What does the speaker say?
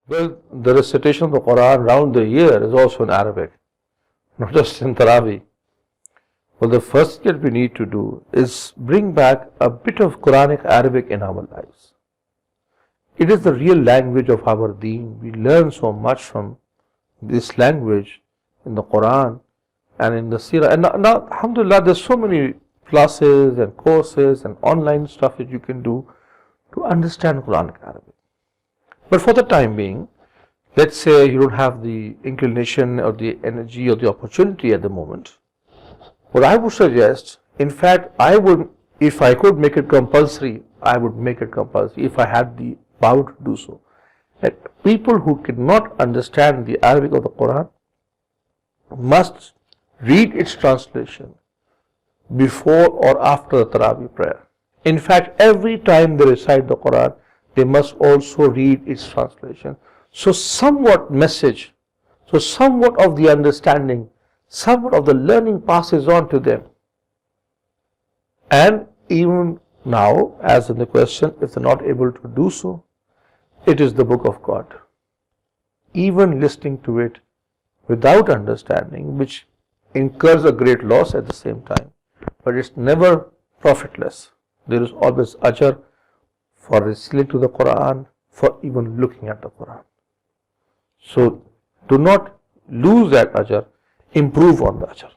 Well, the recitation of the Quran around the year is also in Arabic, not just in Traweeh. Well, the first thing that we need to do is bring back a bit of Quranic Arabic in our lives. It is the real language of our deen. We learn so much from this language in the Quran and in the Seerah. And now, alhamdulillah, there's so many classes and courses and online stuff that you can do to understand Quranic Arabic. But for the time being, let's say you don't have the inclination or the energy or the opportunity at the moment. What I would suggest, in fact, if I could make it compulsory, I would make it compulsory if I had the power to do so. That people who cannot understand the Arabic of the Quran must read its translation before or after the Traweeh prayer. In fact, every time they recite the Quran, they must also read its translation. So somewhat message, so somewhat of the understanding, somewhat of the learning passes on to them. And even now, as in the question, if they're not able to do so, it is the book of God. Even listening to it without understanding, which incurs a great loss at the same time, but it's never profitless. There is always ajr for listening to the Quran, for even looking at the Quran. So do not lose that ajr, improve on the ajr.